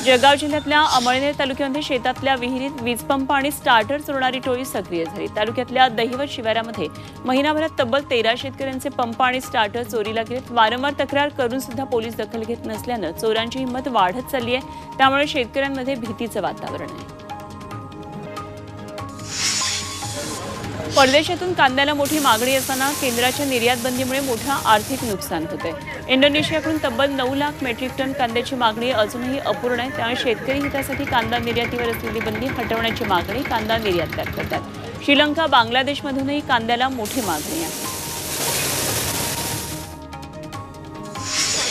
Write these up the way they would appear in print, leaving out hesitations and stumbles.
जळगाव जिल्ह्यातल्या अमळनेर तालुक्यामध्ये शेतातल्या विहिरीत वीजपंप आणि स्टार्टर चोरणारी टोळी सक्रिय झाली। तालुक्यातल्या दहिवत शिवारामध्ये महिनाभरात तब्बल 13 शेतकऱ्यांचे पंप आणि स्टार्टर चोरीला गेलेत। वारंवार तक्रार करून सुद्धा पोलीस दखल घेत नसल्याने चोरांची हिंमत वाढत चालली आहे। त्यामुळे शेतकऱ्यांमध्ये भीतीचं वातावरण आहे। परदेशातून कांद्याला मोठी मागणी असताना केंद्राच्या निर्यात बंदीमुळे मोठं आर्थिक नुकसान होत आहे। इंडोनेशियाकडून तब्बल 9 लाख मेट्रिक टन कांद्याची मागणी अजूनही अपूर्ण आहे। त्यामुळे शेतकरी हितासाठी कांदा निर्यातीवर असलेली बंदी हटवण्याची मागणी कांदा निर्यातदार करतात। श्रीलंका, बांगलादेशमधूनही कांद्याला मोठी मागणी आहे।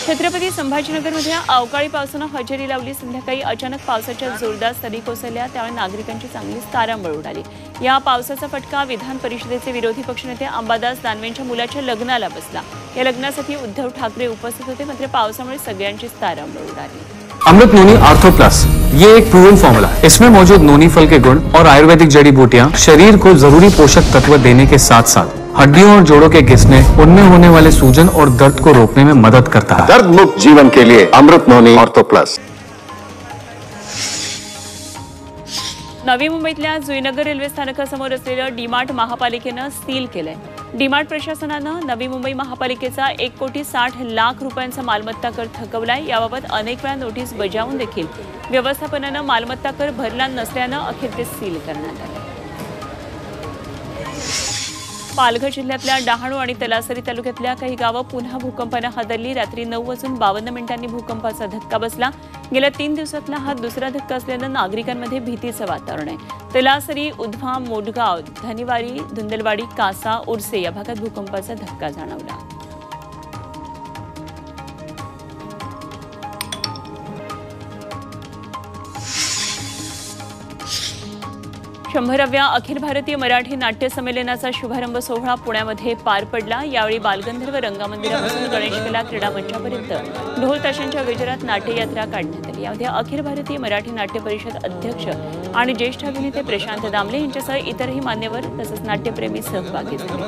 छत्रपती संभाजीनगरमध्ये अवकाळी पावसानं हजेरी लावली। संध्याकाळी अचानक पावसाच्या जोरदार सरी कोसळल्या, त्यामुळे नागरिकांची चांगलीच तारांबळ उडाली। या पावसाचा फटका विधान परिषदेचे विरोधी पक्षनेते अंबादास दानवेंच्या मुलाच्या लग्नाला बसला। या लग्नासाठी उद्धव ठाकरे उपस्थित होते, मात्र पावसामुळे सगळ्यांचीच तारांबळ उडाली। अमृत नोनी आर्थो प्लस, ये एक प्रूवन फॉर्मूला है। इसमें मौजूद नोनी फल के गुण और आयुर्वेदिक जड़ी बूटियां शरीर को जरूरी पोषक तत्व देने के साथ साथ हड्डियों और जोड़ों के घिसने, उनमें होने वाले सूजन और दर्द को रोकने में मदद करता है। दर्द मुक्त जीवन के लिए अमृत नोनी आर्थो प्लस। नवी मुंबईतल्या जुईनगर रेल्वे स्थानकासमोर असलेलं डीमार्ट महापालिकेनं सील केलंय। डीमार्ट प्रशासनानं नवी मुंबई महापालिकेचा 1,60,00,000 रुपयांचा मालमत्ता कर थकवलाय। याबाबत अनेक वेळा नोटीस बजावून देखील व्यवस्थापनानं मालमत्ता कर भरला नसल्यानं अखेर ते सील करण्यात आले। पालघर जिल्ह्यातल्या डहाणू आणि तलासरी तालुक्यातल्या काही गावं पुन्हा भूकंपानं हादरली। रात्री 9:52 भूकंपाचा धक्का बसला। गेल्या 3 दिवसातला हा दुसरा धक्का असल्यानं नागरिकांमध्ये भीतीचं वातावरण आहे। तलासरी, उधवा, मोडगाव, धनीवाडी, धुंदलवाडी, कासा, उर्से या भागात भूकंपाचा धक्का जाणवला। शंभराव्या अखिल भारतीय मराठी नाट्य संमेलनाचा शुभारंभ सोहळा पुण्यामध्ये पार पडला। यावेळी बालगंधर्व रंगमंदिरापासून गणेश कला क्रीडा मंचापर्यंत ढोल ताशांच्या गजरात नाट्ययात्रा काढण्यात आली। यामध्ये अखिल भारतीय मराठी नाट्य परिषद अध्यक्ष आणि ज्येष्ठ अभिनेते प्रशांत दामले यांच्यासह इतरही मान्यवर तसंच नाट्यप्रेमी सहभागी झाले।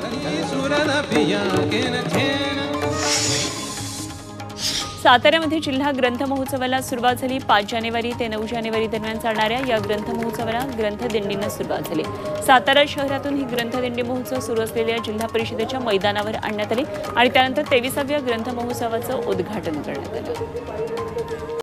साताऱ्यामध्ये जिल्हा ग्रंथ महोत्सवाला सुरुवात झाली। 5 जानेवारी ते 9 जानेवारी दरम्यान चालणाऱ्या या ग्रंथ महोत्सवाला ग्रंथदिंडीनं सुरुवात झाली। सातारा शहरातून ही ग्रंथदिंडी महोत्सव सुरू असलेल्या जिल्हा परिषदेच्या मैदानावर आणण्यात आली आणि त्यानंतर 23व्या ग्रंथ महोत्सवाचं उद्घाटन करण्यात आलं।